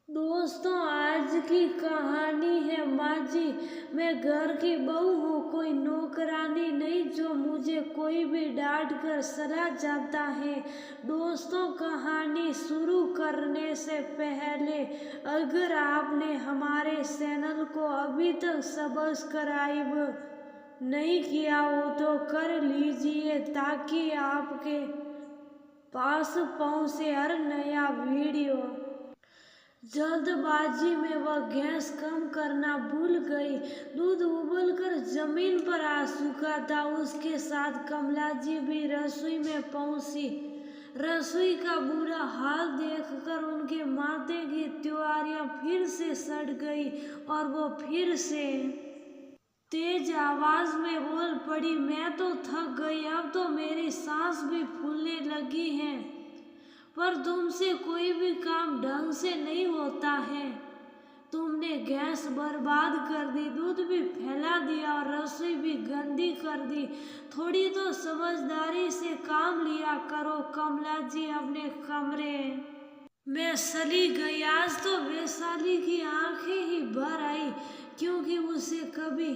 दोस्तों, आज की कहानी है माँ जी। मैं घर की बहू हूँ, कोई नौकरानी नहीं जो मुझे कोई भी डांट कर चला जाता है। दोस्तों, कहानी शुरू करने से पहले अगर आपने हमारे चैनल को अभी तक सब्सक्राइब नहीं किया हो तो कर लीजिए ताकि आपके पास पहुँचे हर नया वीडियो। जल्दबाजी में वह गैस कम करना भूल गई। दूध उबलकर जमीन पर आ चुका था। उसके साथ कमला जी भी रसोई में पहुंची। रसोई का बुरा हाल देखकर उनके माथे की त्योहारियां फिर से सड़ गई और वो फिर से तेज आवाज में बोल पड़ी, मैं तो थक गई, अब तो मेरी सांस भी फूलने लगी है। पर तुमसे कोई भी काम ढंग से नहीं होता है। तुमने गैस बर्बाद कर दी, दूध भी फैला दिया और रसोई भी गंदी कर दी। थोड़ी तो समझदारी से काम लिया करो। कमला जी अपने कमरे में चली गई। आज तो वैशाली की आंखें ही भर आई क्योंकि उसे कभी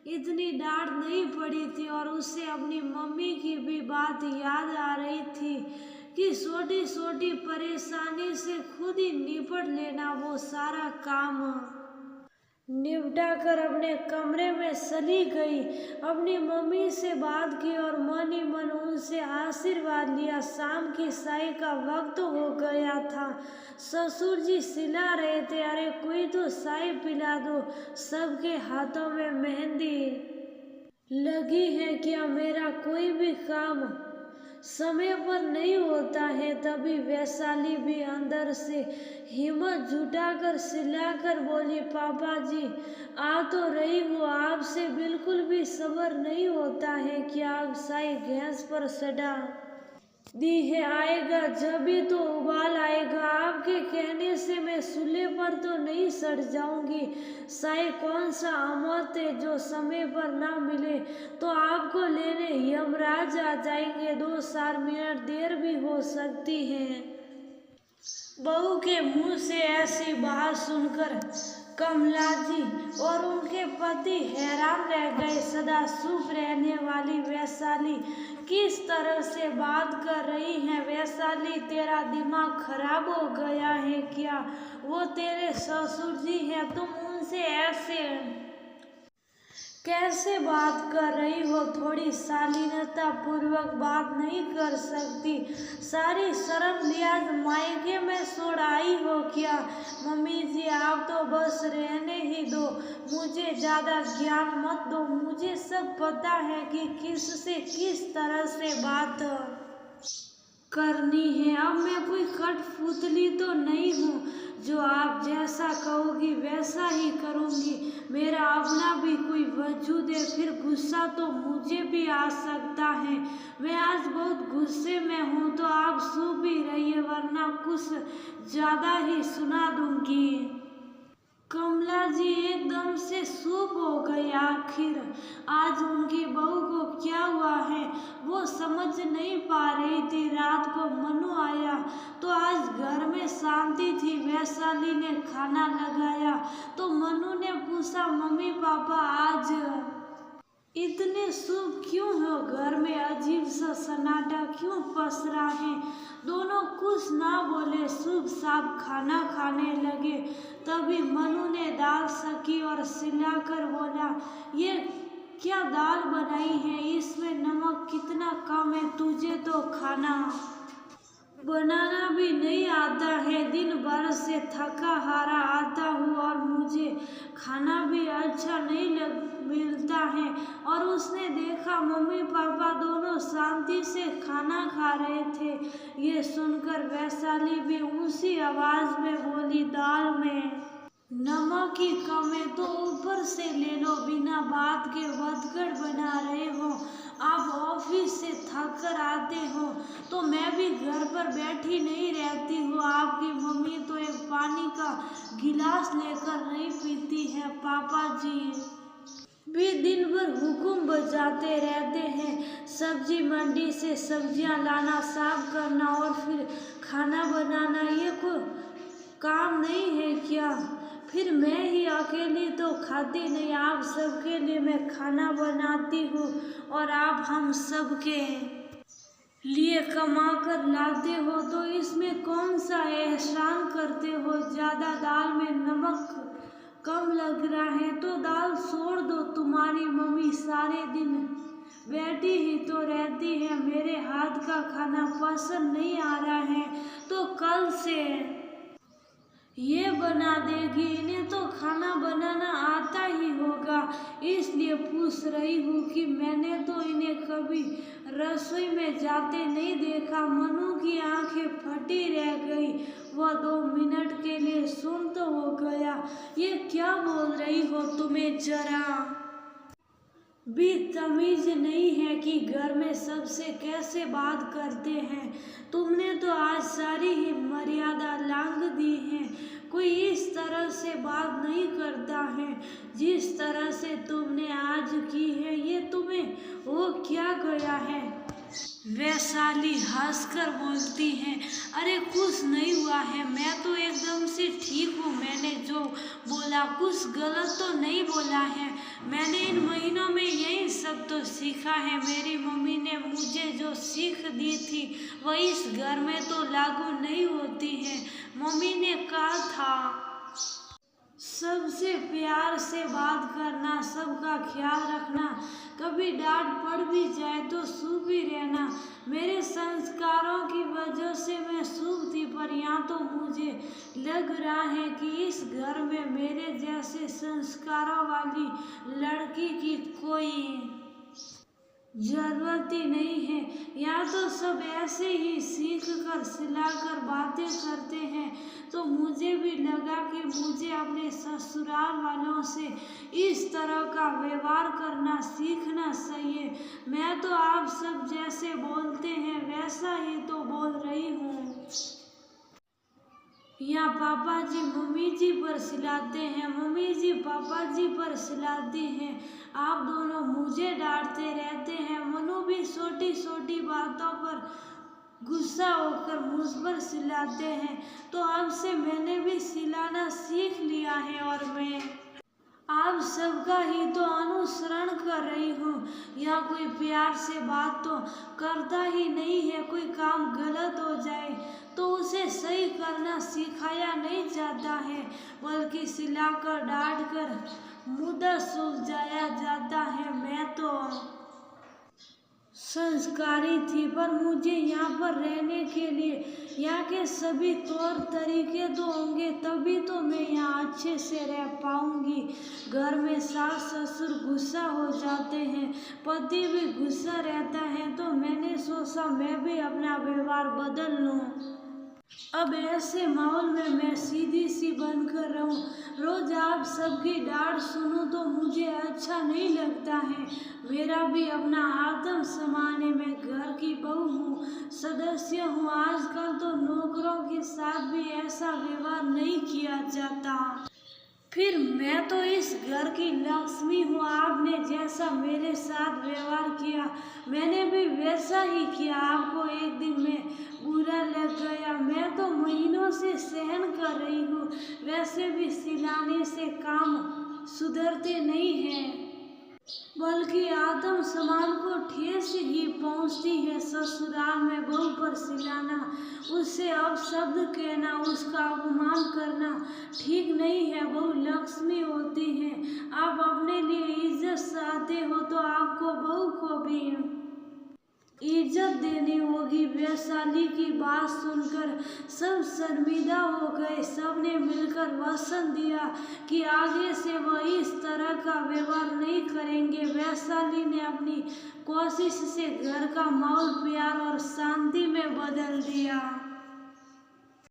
इतनी डांट नहीं पड़ी थी और उसे अपनी मम्मी की भी बात याद आ रही थी कि छोटी छोटी परेशानी से खुद ही निपट लेना। वो सारा काम निपटा कर अपने कमरे में चली गई। अपनी मम्मी से बात की और मन ही मन उनसे आशीर्वाद लिया। शाम की चाय का वक्त हो गया था। ससुर जी चिल्ला रहे थे, अरे कोई तो चाय पिला दो। सबके हाथों में मेहंदी लगी है क्या? मेरा कोई भी काम समय पर नहीं होता है। तभी वैशाली भी अंदर से हिम्मत जुटाकर चिल्लाकर बोली, पापा जी आ तो रही हूँ, आपसे बिल्कुल भी सब्र नहीं होता है क्या? आप चाय गैस पर चढ़ा दी है, आएगा जब भी तो उबाल आएगा। आपके कहने से मैं चूल्हे पर तो नहीं सड़ जाऊंगी। चाय कौन सा अमृत है जो समय पर ना मिले तो आपको लेने यमराज आ जाएंगे। 2-4 मिनट देर भी हो सकती है। बहू के मुंह से ऐसी बात सुनकर कमला जी और उनके पति हैरान रह गए। सदा चुप रहने वाली वैशाली किस तरह से बात कर रही है। वैशाली, तेरा दिमाग खराब हो गया है क्या? वो तेरे ससुर जी हैं, तुम उनसे ऐसे कैसे बात कर रही हो? थोड़ी शालीनता पूर्वक बात नहीं कर सकती? सारी शर्म लिहाज मायके में छोड़ आई हो क्या? मम्मी जी आप तो बस रहने ही दो, मुझे ज्यादा ज्ञान मत दो। मुझे सब पता है कि किससे किस तरह से बात करनी है। अब मैं कोई कठपुतली तो नहीं हूँ, जो आप जैसा कहोगी वैसा ही करूँगी। मेरा अपना भी कोई वजूद है, फिर गुस्सा तो मुझे भी आ सकता है। मैं आज बहुत गुस्से में हूँ तो आप चुप ही रहिए वरना कुछ ज़्यादा ही सुना दूँगी। कमला जी एकदम से चुप हो गई। आखिर आज उनकी बहू को क्या हुआ है वो समझ नहीं पा रही थी। रात को मनु आया तो आज घर में शांति थी। वैशाली ने खाना लगाया तो मनु ने पूछा, मम्मी पापा आज इतने शुभ क्यों हो? घर में अजीब सा सन्नाटा क्यों पसरा है? दोनों कुछ ना बोले, शुभ साफ खाना खाने लगे। तभी मनु ने दाल सकी और चिल्लाकर बोला, ये क्या दाल बनाई है? इसमें नमक कितना कम है। तुझे तो खाना बनाना भी नहीं आता है। दिन भर से थका हारा आता हूँ और मुझे खाना भी अच्छा नहीं मिलता है। और उसने देखा मम्मी पापा दोनों शांति से खाना खा रहे थे। ये सुनकर वैशाली भी उसी आवाज में बोली, दाल में नमक की कम है तो ऊपर से ले लो। बिना बात के वदगड़ बना रहे हो। आप ऑफिस से थक कर आते हो तो मैं भी घर पर बैठी नहीं रहती हूँ। आपकी मम्मी तो एक पानी का गिलास लेकर नहीं पीती है। पापा जी भी दिन भर हुक्म बजाते रहते हैं, सब्जी मंडी से सब्जियां लाना, साफ करना और फिर खाना बनाना। ये काम नहीं है क्या? फिर मैं ही अकेली तो खाती नहीं, आप सबके लिए मैं खाना बनाती हूँ और आप हम सबके लिए कमा कर लाते हो, तो इसमें कौन सा एहसान करते हो? ज़्यादा दाल में नमक कम लग रहा है तो दाल छोड़ दो। तुम्हारी मम्मी सारे दिन बैठी ही तो रहती है, मेरे हाथ का खाना पसंद नहीं आ रहा है तो कल से ये बना देगी। इन्हें तो खाना बनाना आता ही होगा, इसलिए पूछ रही हूँ कि मैंने तो इन्हें कभी रसोई में जाते नहीं देखा। मनु की आंखें फटी रह गई, वह 2 मिनट के लिए सुन तो हो गया। ये क्या बोल रही हो? तुम्हें जरा भी तमीज नहीं है कि घर में सबसे कैसे बात करते हैं? तुमने तो आज सारी ही मर्यादा लांघ दी है। कोई इस तरह से बात नहीं करता है जिस तरह से तुमने आज की है। ये तुम्हें हो क्या गया है? वैशाली हंसकर बोलती है, अरे कुछ नहीं हुआ है, मैं तो एकदम से ठीक हूँ। मैंने जो बोला कुछ गलत तो नहीं बोला है। मैंने इन महीनों में यही सब तो सीखा है। मेरी मम्मी ने मुझे जो सीख दी थी वह इस घर में तो लागू नहीं होती है। मम्मी ने कहा था सबसे प्यार से बात करना, सबका ख्याल रखना, कभी डांट पड़ भी जाए तो चुप ही रहना। मेरे संस्कारों की वजह से मैं चुप थी, पर यहाँ तो मुझे लग रहा है कि इस घर में मेरे जैसे संस्कारों वाली लड़की की कोई जरूरत ही नहीं है। यहाँ तो सब ऐसे ही सीख कर सिला कर बातें करते हैं। तो मुझे भी लगा कि मुझे अपने ससुराल वालों से इस तरह का व्यवहार करना सीखना चाहिए। मैं तो आप सब जैसे बोलते हैं वैसा ही तो बोल रही हूँ। यहाँ पापा जी मम्मी जी पर चिल्लाते हैं, मम्मी जी पापा जी पर चिल्लाती हैं। आप दोनों मुझे डांटते रहते हैं। मनु भी छोटी छोटी बातों पर गुस्सा होकर मुझ पर चिल्लाते हैं। तो अब से मैंने भी चिल्लाना सीख लिया है और मैं आप सबका ही तो अनुसरण कर रही हूँ। या कोई प्यार से बात तो करता ही नहीं है। कोई काम गलत हो जाए तो उसे सही करना सिखाया नहीं जाता है, बल्कि सिलाकर डांट कर मुद्दा सुलझाया जाता है। मैं तो संस्कारी थी, पर मुझे यहाँ पर रहने के लिए यहाँ के सभी तौर तरीके तो होंगे, तभी तो मैं यहाँ अच्छे से रह पाऊंगी। घर में सास ससुर गुस्सा हो जाते हैं, पति भी गुस्सा रहता है, तो मैंने सोचा मैं भी अपना व्यवहार बदल लूँ। अब ऐसे माहौल में मैं सीधी सी बनकर रहूं, रोज आप सबकी डांट सुनूं तो मुझे अच्छा नहीं लगता है। मेरा भी अपना आत्म सम्मान है, मैं घर की बहू हूँ, सदस्य हूँ। आजकल तो नौकरों के साथ भी ऐसा व्यवहार नहीं किया जाता। फिर मैं तो इस घर की लक्ष्मी हूँ। आपने जैसा मेरे साथ व्यवहार किया मैंने भी वैसा ही किया। आपको एक दिन में बुरा लग गया, मैं तो महीनों से सहन कर रही हूँ। वैसे भी सिलाने से काम सुधरते नहीं हैं, बल्कि आत्म सम्मान को ठेस ही पहुँचती है। ससुराल में बहू पर चिल्लाना, उससे अपशब्द कहना, उसका अपमान करना ठीक नहीं है। बहू लक्ष्मी होती है। आप अपने लिए इज्जत चाहते हो तो आपको बहू को भी इज्जत देनी होगी। वैशाली की बात सुनकर सब शर्मिंदा हो गए। सबने मिलकर वचन दिया कि आगे से वह इस तरह का व्यवहार नहीं करेंगे। वैशाली ने अपनी कोशिश से घर का माहौल प्यार और शांति में बदल दिया।